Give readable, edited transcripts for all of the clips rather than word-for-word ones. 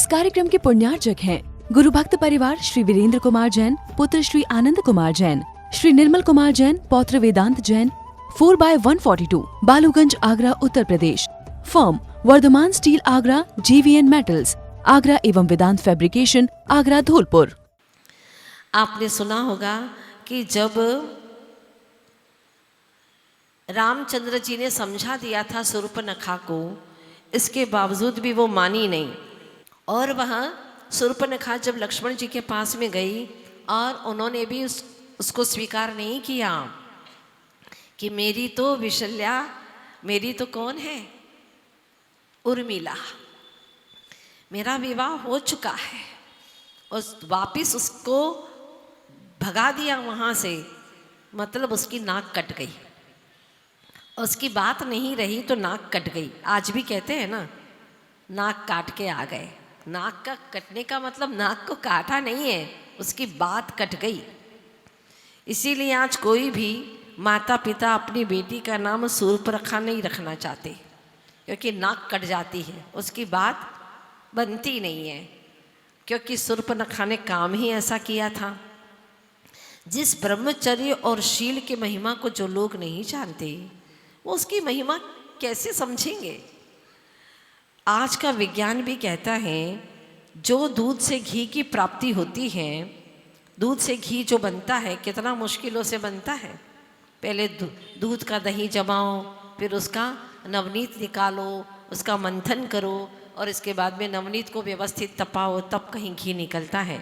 इस कार्यक्रम के पुण्यार्चक हैं गुरु भक्त परिवार श्री वीरेंद्र कुमार जैन, पुत्र श्री आनंद कुमार जैन, श्री निर्मल कुमार जैन, पौत्र Vedant Jain, 4/142, Baluganj, Agra, Uttar Pradesh. Firm Vardhman steel Agra, JVN metals Agra एवं वेदांत फैब्रिकेशन आगरा, धौलपुर। आपने सुना होगा कि जब रामचंद्र जी ने समझा दिया था शूर्पणखा को, इसके बावजूद भी वो मानी नहीं। और वह शूर्पणखा जब लक्ष्मण जी के पास में गई और उन्होंने भी उसको स्वीकार नहीं किया कि मेरी तो विशल्या, मेरी तो कौन है, उर्मिला, मेरा विवाह हो चुका है, और वापिस उसको भगा दिया वहाँ से, मतलब उसकी नाक कट गई। उसकी बात नहीं रही तो नाक कट गई। आज भी कहते हैं ना, नाक काट के आ गए। नाक का कटने का मतलब नाक को काटा नहीं है, उसकी बात कट गई। इसीलिए आज कोई भी माता पिता अपनी बेटी का नाम शूर्पणखा नहीं रखना चाहते, क्योंकि नाक कट जाती है, उसकी बात बनती नहीं है। क्योंकि शूर्पणखा ने काम ही ऐसा किया था। जिस ब्रह्मचर्य और शील की महिमा को जो लोग नहीं जानते, वो उसकी महिमा कैसे समझेंगे। आज का विज्ञान भी कहता है, जो दूध से घी की प्राप्ति होती है, दूध से घी जो बनता है कितना मुश्किलों से बनता है। पहले दूध का दही जमाओ, फिर उसका नवनीत निकालो, उसका मंथन करो, और इसके बाद में नवनीत को व्यवस्थित तपाओ, तब कहीं घी निकलता है।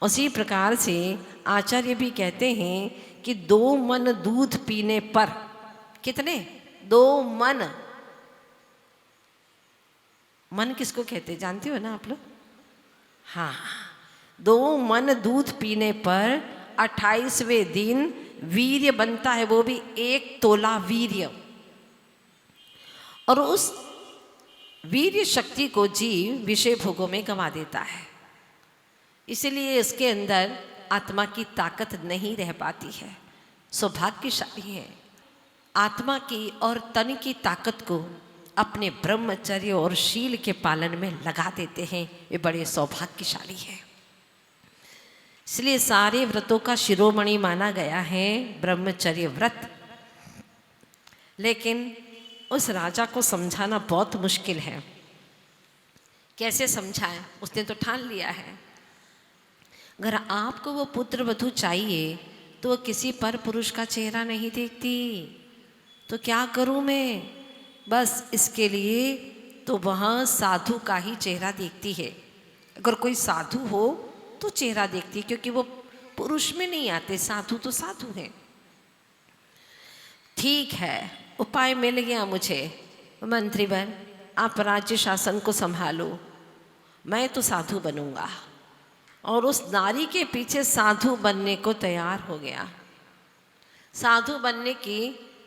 उसी प्रकार से आचार्य भी कहते हैं कि 2 मन दूध पीने पर, कितने 2 मन, मन किसको कहते जानते हो ना आप लोग? हाँ, 2 मन दूध पीने पर 28वें दिन वीर्य बनता है, वो भी 1 तोला वीर्य। और उस वीर्य शक्ति को जीव विषय भोगों में गंवा देता है। इसलिए इसके अंदर आत्मा की ताकत नहीं रह पाती है। सौभाग्यशाली है, आत्मा की और तन की ताकत को अपने ब्रह्मचर्य और शील के पालन में लगा देते हैं, वे बड़े सौभाग्यशाली हैं। इसलिए सारे व्रतों का शिरोमणि माना गया है ब्रह्मचर्य व्रत। लेकिन उस राजा को समझाना बहुत मुश्किल है। कैसे समझाए, उसने तो ठान लिया है। अगर आपको वो पुत्र वधू चाहिए तो वो किसी पर पुरुष का चेहरा नहीं देखती, तो क्या करूं मैं, बस इसके लिए तो वहाँ साधु का ही चेहरा देखती है। अगर कोई साधु हो तो चेहरा देखती है, क्योंकि वो पुरुष में नहीं आते, साधु तो साधु हैं। ठीक है, उपाय मिल गया मुझे, मंत्रीवर आप राज्य शासन को संभालो, मैं तो साधु बनूंगा। और उस नारी के पीछे साधु बनने को तैयार हो गया। साधु बनने की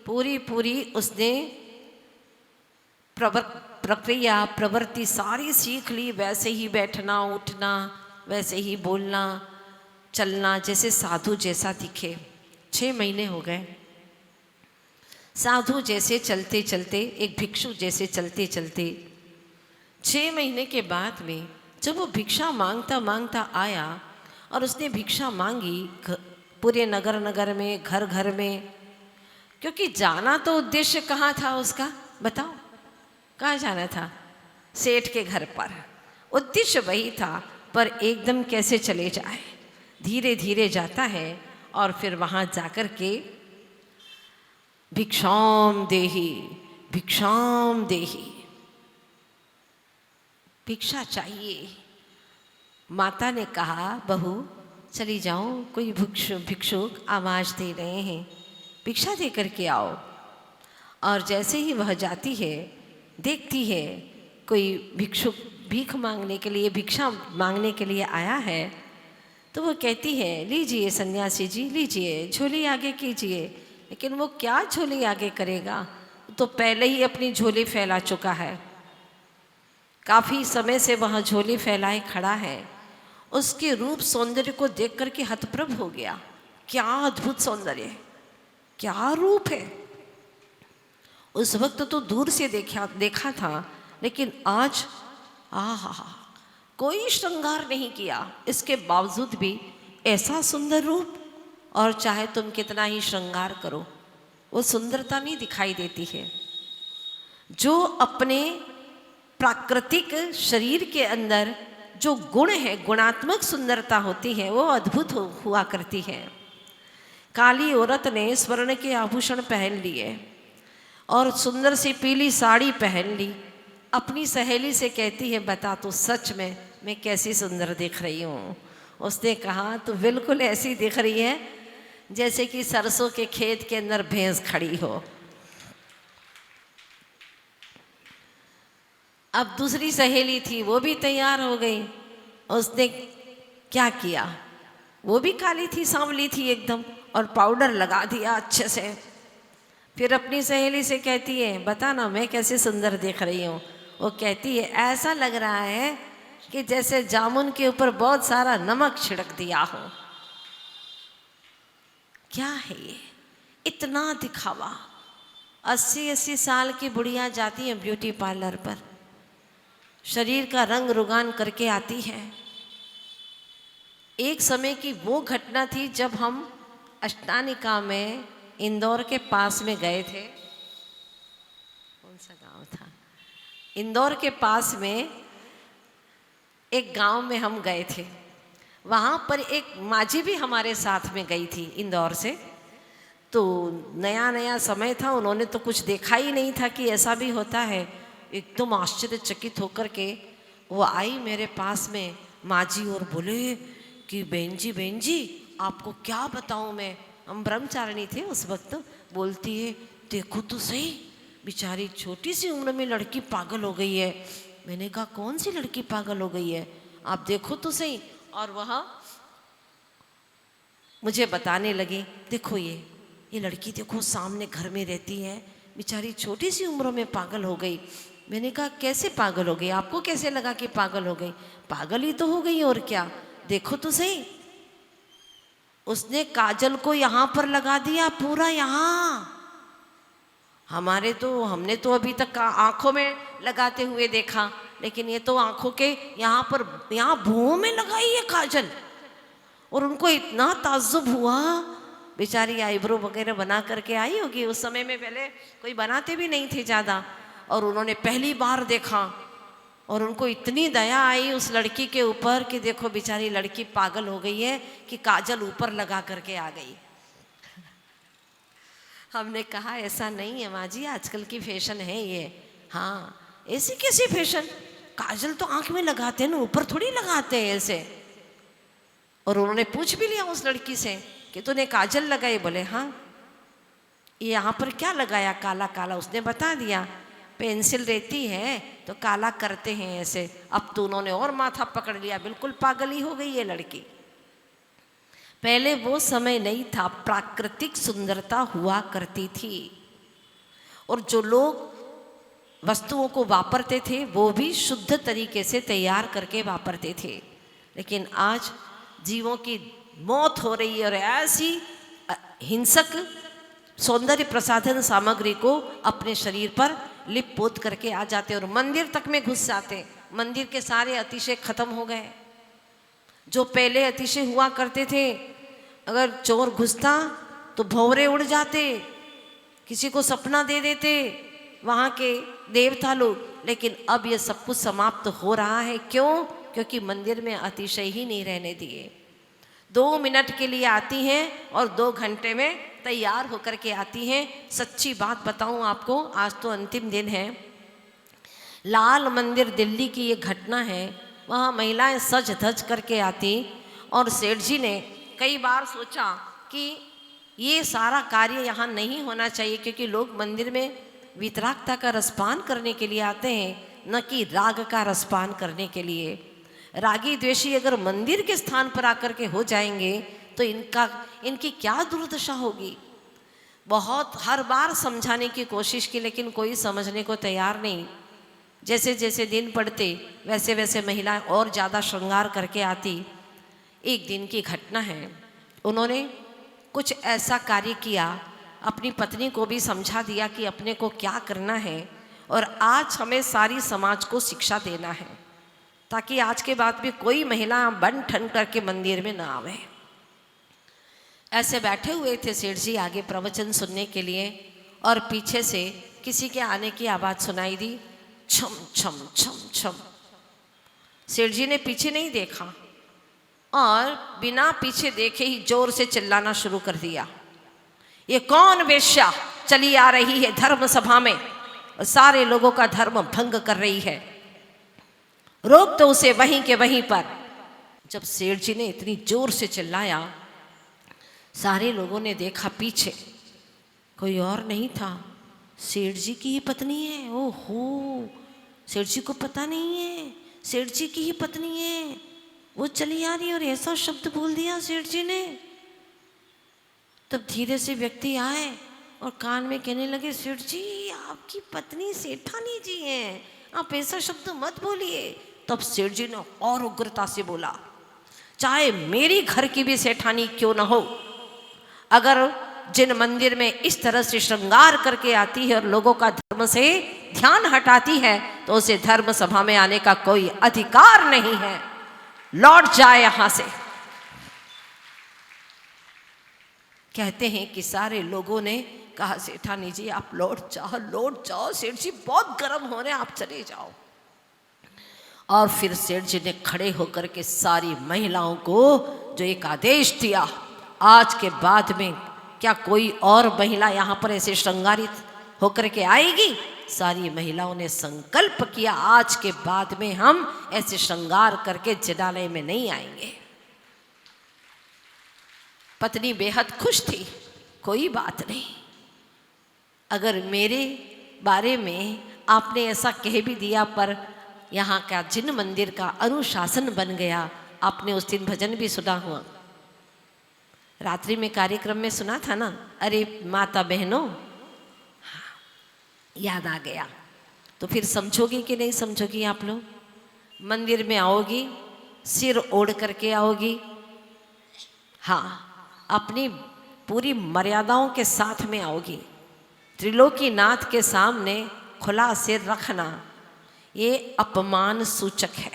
पूरी उसने प्रक्रिया, प्रवृत्ति सारी सीख ली। वैसे ही बैठना, उठना, वैसे ही बोलना, चलना, जैसे साधु जैसा दिखे। 6 महीने हो गए साधु जैसे चलते चलते, एक भिक्षु जैसे चलते चलते। 6 महीने के बाद में जब वो भिक्षा मांगता मांगता आया और उसने भिक्षा मांगी पूरे नगर में, घर घर में, क्योंकि जाना तो उद्देश्य कहाँ था उसका, बताओ कहाँ जाना था? सेठ के घर पर। उद्देश्य वही था, पर एकदम कैसे चले जाए, धीरे धीरे जाता है और फिर वहाँ जाकर के भिक्षाम देहि, भिक्षाम देहि, भिक्षा चाहिए। माता ने कहा, बहू चली जाओ, कोई भिक्षुक आवाज़ दे रहे हैं, भिक्षा दे करके आओ। और जैसे ही वह जाती है, देखती है कोई भिक्षुक भीख मांगने के लिए, भिक्षा मांगने के लिए आया है, तो वो कहती है, लीजिए सन्यासी जी, लीजिए, झोली आगे कीजिए। लेकिन वो क्या झोली आगे करेगा, तो पहले ही अपनी झोली फैला चुका है। काफ़ी समय से वह झोली फैलाए खड़ा है। उसके रूप सौंदर्य को देख करके हतप्रभ हो गया। क्या अद्भुत सौंदर्य, क्या रूप है। उस वक्त तो दूर से देखा था, लेकिन आज आहा, कोई श्रृंगार नहीं किया, इसके बावजूद भी ऐसा सुंदर रूप, और चाहे तुम कितना ही श्रृंगार करो वो सुंदरता नहीं दिखाई देती है। जो अपने प्राकृतिक शरीर के अंदर जो गुण है, गुणात्मक सुंदरता होती है, वो अद्भुत हुआ करती है। काली औरत ने स्वर्ण के आभूषण पहन लिए और सुंदर सी पीली साड़ी पहन ली, अपनी सहेली से कहती है बता तो सच में मैं कैसी सुंदर दिख रही हूँ। उसने कहा तो बिल्कुल ऐसी दिख रही है जैसे कि सरसों के खेत के अंदर भैंस खड़ी हो। अब दूसरी सहेली थी, वो भी तैयार हो गई। उसने क्या किया, वो भी काली थी, सांवली थी एकदम, और पाउडर लगा दिया अच्छे से। फिर अपनी सहेली से कहती है बता ना मैं कैसे सुंदर दिख रही हूँ। वो कहती है ऐसा लग रहा है कि जैसे जामुन के ऊपर बहुत सारा नमक छिड़क दिया हो। क्या है ये, इतना दिखावा। 80-80 साल की बुढ़िया जाती है ब्यूटी पार्लर पर, शरीर का रंग रुगान करके आती है। एक समय की वो घटना थी जब हम अष्टानिका में इंदौर के पास में गए थे। कौन सा गांव था, इंदौर के पास में एक गांव में हम गए थे। वहाँ पर एक माँ भी हमारे साथ में गई थी इंदौर से। तो नया नया समय था, उन्होंने तो कुछ देखा ही नहीं था कि ऐसा भी होता है। एकदम आश्चर्यचकित होकर के वो आई मेरे पास में माँ जी, और बोले कि बहन जी आपको क्या बताऊँ मैं। हम ब्रह्मचारिणी थे उस वक्त। बोलती है देखो तो सही, बेचारी छोटी सी उम्र में लड़की पागल हो गई है। मैंने कहा कौन सी लड़की पागल हो गई है, आप देखो तो सही। और वह मुझे बताने लगी देखो ये लड़की देखो सामने घर में रहती है, बेचारी छोटी सी उम्र में पागल हो गई। मैंने कहा कैसे पागल हो गई, आपको कैसे लगा कि पागल हो गई। पागल ही तो हो गई और क्या, देखो तो सही। उसने काजल को यहाँ पर लगा दिया, पूरा यहाँ। हमने तो अभी तक आंखों में लगाते हुए देखा, लेकिन ये तो आंखों के यहाँ पर, यहाँ भौं में लगाई है काजल। और उनको इतना ताज्जुब हुआ, बेचारी आईब्रो वगैरह बना करके आई होगी। उस समय में पहले कोई बनाते भी नहीं थे ज़्यादा, और उन्होंने पहली बार देखा। और उनको इतनी दया आई उस लड़की के ऊपर कि देखो बेचारी लड़की पागल हो गई है कि काजल ऊपर लगा करके आ गई। हमने कहा ऐसा नहीं है माँ जी, आजकल की फैशन है ये। हाँ ऐसी कैसी फैशन, काजल तो आंख में लगाते हैं ना, ऊपर थोड़ी लगाते हैं ऐसे। और उन्होंने पूछ भी लिया उस लड़की से कि तूने काजल लगाई, बोले हाँ। ये यहाँ पर क्या लगाया, काला काला। उसने बता दिया पेंसिल रहती है तो काला करते हैं ऐसे। अब तो उन्होंने और माथा पकड़ लिया, बिल्कुल पागल ही हो गई ये लड़की। पहले वो समय नहीं था, प्राकृतिक सुंदरता हुआ करती थी। और जो लोग वस्तुओं को वापरते थे वो भी शुद्ध तरीके से तैयार करके वापरते थे। लेकिन आज जीवों की मौत हो रही है और ऐसी हिंसक सौंदर्य प्रसाधन सामग्री को अपने शरीर पर लिप पोत करके आ जाते और मंदिर तक में घुस जाते। मंदिर के सारे अतिशय खत्म हो गए। जो पहले अतिशय हुआ करते थे, अगर चोर घुसता तो भंवरे उड़ जाते, किसी को सपना दे देते वहाँ के देवता लोग। लेकिन अब ये सब कुछ समाप्त हो रहा है। क्यों? क्योंकि मंदिर में अतिशय ही नहीं रहने दिए। 2 मिनट के लिए आती हैं और 2 घंटे में तैयार होकर के आती हैं। सच्ची बात बताऊं आपको, आज तो अंतिम दिन है। लाल मंदिर दिल्ली की ये घटना है। वहाँ महिलाएं सज धज करके आती और सेठ जी ने कई बार सोचा कि ये सारा कार्य यहाँ नहीं होना चाहिए, क्योंकि लोग मंदिर में वितरागता का रसपान करने के लिए आते हैं, न कि राग का रसपान करने के लिए। रागी द्वेषी अगर मंदिर के स्थान पर आकर के हो जाएंगे तो इनकी क्या दुर्दशा होगी। बहुत हर बार समझाने की कोशिश की, लेकिन कोई समझने को तैयार नहीं। जैसे जैसे दिन पड़ते वैसे वैसे महिलाएं और ज़्यादा श्रृंगार करके आती। एक दिन की घटना है, उन्होंने कुछ ऐसा कार्य किया, अपनी पत्नी को भी समझा दिया कि अपने को क्या करना है और आज हमें सारी समाज को शिक्षा देना है। ताकि आज के बाद भी कोई महिला बन ठन करके मंदिर में ना आवे। ऐसे बैठे हुए थे सेठ जी आगे प्रवचन सुनने के लिए, और पीछे से किसी के आने की आवाज़ सुनाई दी, छम छम छम छम। सेठ जी ने पीछे नहीं देखा और बिना पीछे देखे ही जोर से चिल्लाना शुरू कर दिया, ये कौन वेश्या चली आ रही है धर्म सभा में और सारे लोगों का धर्म भंग कर रही है, रोक तो उसे वहीं के वहीं पर। जब सेठ जी ने इतनी जोर से चिल्लाया, सारे लोगों ने देखा पीछे, कोई और नहीं था, सेठ जी की ही पत्नी है। ओहो, सेठ जी को पता नहीं है सेठ जी की ही पत्नी है, वो चली आ रही और ऐसा शब्द बोल दिया सेठ जी ने। तब धीरे से व्यक्ति आए और कान में कहने लगे, सेठ जी आपकी पत्नी सेठानी जी हैं, आप ऐसा शब्द मत बोलिए। तब सेठ जी ने और उग्रता से बोला, चाहे मेरी घर की भी सेठानी क्यों न हो, अगर जिन मंदिर में इस तरह से श्रृंगार करके आती है और लोगों का धर्म से ध्यान हटाती है, तो उसे धर्म सभा में आने का कोई अधिकार नहीं है, लौट जाए यहां से। कहते हैं कि सारे लोगों ने कहा, सेठानी जी आप लौट जाओ, सेठ जी बहुत गर्म हो रहे हैं, आप चले जाओ। और फिर सेठ जी ने खड़े होकर के सारी महिलाओं को जो एक आदेश दिया, आज के बाद में क्या कोई और महिला यहाँ पर ऐसे श्रृंगारित होकर के आएगी? सारी महिलाओं ने संकल्प किया, आज के बाद में हम ऐसे श्रृंगार करके जिनालय में नहीं आएंगे। पत्नी बेहद खुश थी, कोई बात नहीं, अगर मेरे बारे में आपने ऐसा कह भी दिया, पर यहाँ का जिन मंदिर का अनुशासन बन गया। आपने उस दिन भजन भी सुना हुआ, रात्रि में कार्यक्रम में सुना था ना, अरे माता बहनों, याद आ गया। तो फिर समझोगी कि नहीं समझोगी? आप लोग मंदिर में आओगी, सिर ओढ़ करके आओगी, हाँ, अपनी पूरी मर्यादाओं के साथ में आओगी। त्रिलोकीनाथ के सामने खुला सिर रखना ये अपमान सूचक है,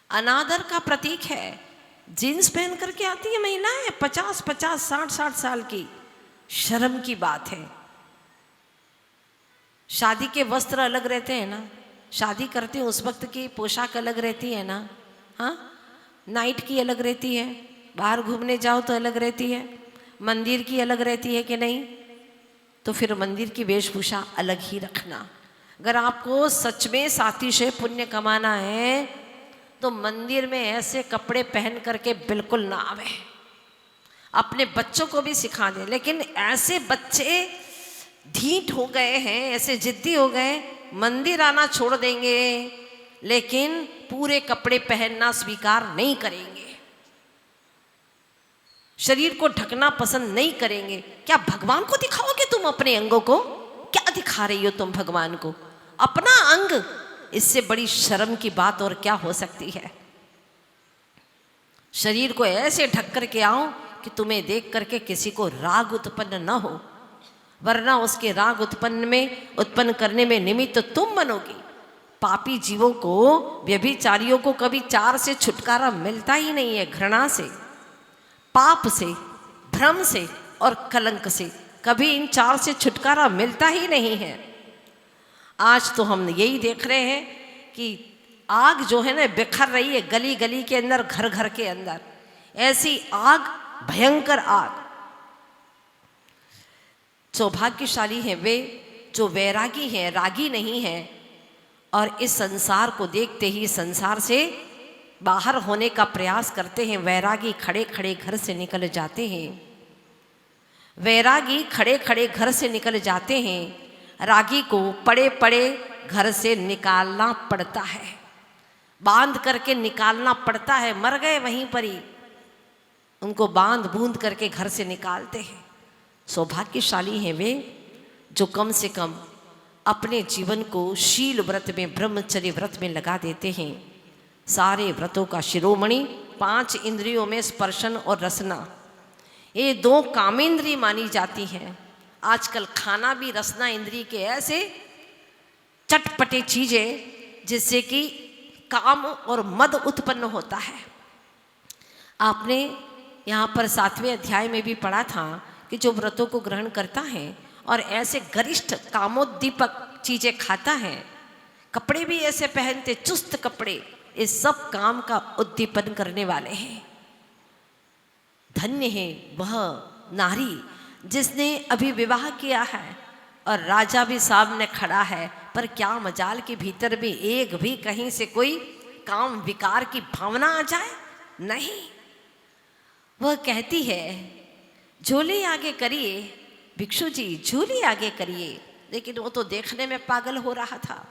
अनादर का प्रतीक है। जीन्स पहन करके आती है महिलाएं 50-50, 60-60 साल की, शर्म की बात है। शादी के वस्त्र अलग रहते हैं ना, शादी करते हैं उस वक्त की पोशाक अलग रहती है ना, हाँ, नाइट की अलग रहती है, बाहर घूमने जाओ तो अलग रहती है, मंदिर की अलग रहती है कि नहीं? तो फिर मंदिर की वेशभूषा अलग ही रखना। अगर आपको सच में साथी से पुण्य कमाना है तो मंदिर में ऐसे कपड़े पहन करके बिल्कुल ना आवे। अपने बच्चों को भी सिखा दें, लेकिन ऐसे बच्चे ढीठ हो गए हैं, ऐसे जिद्दी हो गए, मंदिर आना छोड़ देंगे लेकिन पूरे कपड़े पहनना स्वीकार नहीं करेंगे, शरीर को ढकना पसंद नहीं करेंगे। क्या भगवान को दिखाओगे तुम अपने अंगों को? क्या दिखा रही हो तुम भगवान को? अपना अंग, इससे बड़ी शर्म की बात और क्या हो सकती है? शरीर को ऐसे ढक करके आओ कि तुम्हें देख करके किसी को राग उत्पन्न न हो, वरना उसके राग उत्पन्न करने में निमित्त तुम बनोगी। पापी जीवों को, व्यभिचारियों को कभी चार से छुटकारा मिलता ही नहीं है। घृणा से, पाप से, भ्रम से और कलंक से कभी इन चार से छुटकारा मिलता ही नहीं है। आज तो हम यही देख रहे हैं कि आग जो है ना बिखर रही है गली गली के अंदर, घर घर के अंदर, ऐसी आग, भयंकर आग। सौभाग्यशाली हैं वे जो वैरागी हैं, रागी नहीं हैं, और इस संसार को देखते ही संसार से बाहर होने का प्रयास करते हैं। वैरागी खड़े खड़े घर से निकल जाते हैं, वैरागी खड़े खड़े घर से निकल जाते हैं, रागी को पड़े पड़े घर से निकालना पड़ता है, बांध करके निकालना पड़ता है। मर गए वहीं पर ही, उनको बांध बूंद करके घर से निकालते हैं। सौभाग्यशाली हैं वे जो कम से कम अपने जीवन को शील व्रत में, ब्रह्मचर्य व्रत में लगा देते हैं। सारे व्रतों का शिरोमणि 5 इंद्रियों में स्पर्शन और रसना, ये 2 कामेंद्रिय मानी जाती हैं। आजकल खाना भी रसना इंद्रिय के ऐसे चटपटे चीजें जिससे कि काम और मद उत्पन्न होता है। आपने यहाँ पर 7वें अध्याय में भी पढ़ा था कि जो व्रतों को ग्रहण करता है और ऐसे गरिष्ठ कामोद्दीपक चीजें खाता है, कपड़े भी ऐसे पहनते चुस्त कपड़े, इस सब काम का उद्दीपन करने वाले हैं। धन्य है वह नारी जिसने अभी विवाह किया है और राजा भी सामने खड़ा है, पर क्या मजाल के भीतर भी एक भी कहीं से कोई काम विकार की भावना आ जाए? नहीं। वह कहती है झोली आगे करिए भिक्षु जी, झोली आगे करिए। लेकिन वो तो देखने में पागल हो रहा था,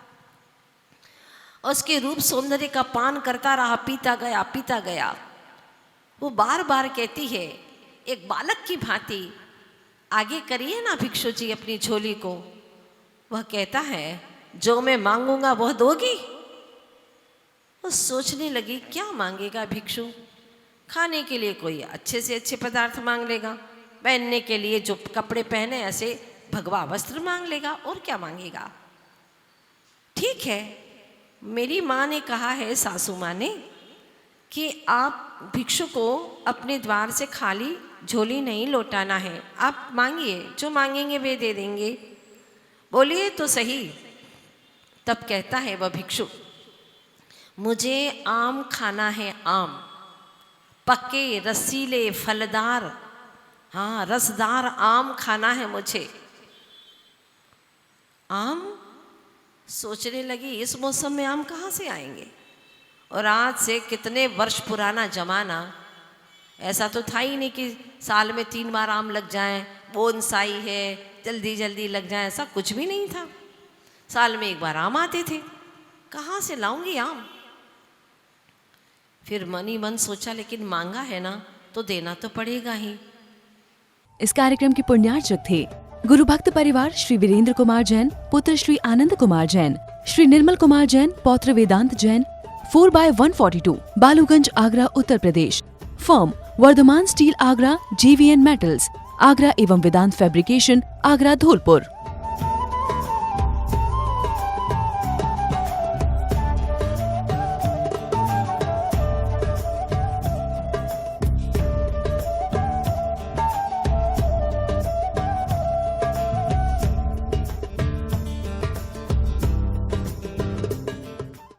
उसके रूप सौंदर्य का पान करता रहा, पीता गया। वो बार बार कहती है एक बालक की भांति, आगे करिए ना भिक्षु जी अपनी झोली को। वह कहता है जो मैं मांगूंगा वह दोगी। वो सोचने लगी क्या मांगेगा भिक्षु? खाने के लिए कोई अच्छे से अच्छे पदार्थ मांग लेगा, पहनने के लिए जो कपड़े पहने ऐसे भगवा वस्त्र मांग लेगा, और क्या मांगेगा। ठीक है, मेरी माँ ने कहा है, सासू माँ ने, कि आप भिक्षु को अपने द्वार से खाली झोली नहीं लौटाना है, आप मांगिए, जो मांगेंगे वे दे देंगे, बोलिए तो सही। तब कहता है वह भिक्षु, मुझे आम खाना है, आम, पक्के रसीले फलदार, हाँ रसदार आम खाना है मुझे। आम? सोचने लगी इस मौसम में आम कहाँ से आएंगे? और आज से कितने वर्ष पुराना जमाना, ऐसा तो था ही नहीं कि साल में 3 बार आम लग जाएं, बोनसाई है जल्दी जल्दी लग जाए, ऐसा कुछ भी नहीं था। साल में 1 बार आम आते थे, कहाँ से लाऊंगी आम? फिर मन ही मन सोचा लेकिन मांगा है ना तो देना तो पड़ेगा ही। इस कार्यक्रम के पुण्यार्चक थे गुरु भक्त परिवार श्री वीरेंद्र कुमार जैन, पुत्र श्री आनंद कुमार जैन, श्री निर्मल कुमार जैन, पौत्र Vedant Jain, 4/142, Baluganj, Agra, Uttar Pradesh. Firm Vardhman steel Agra, JVN metals Agra एवं वेदांत फैब्रिकेशन आगरा, धौलपुर।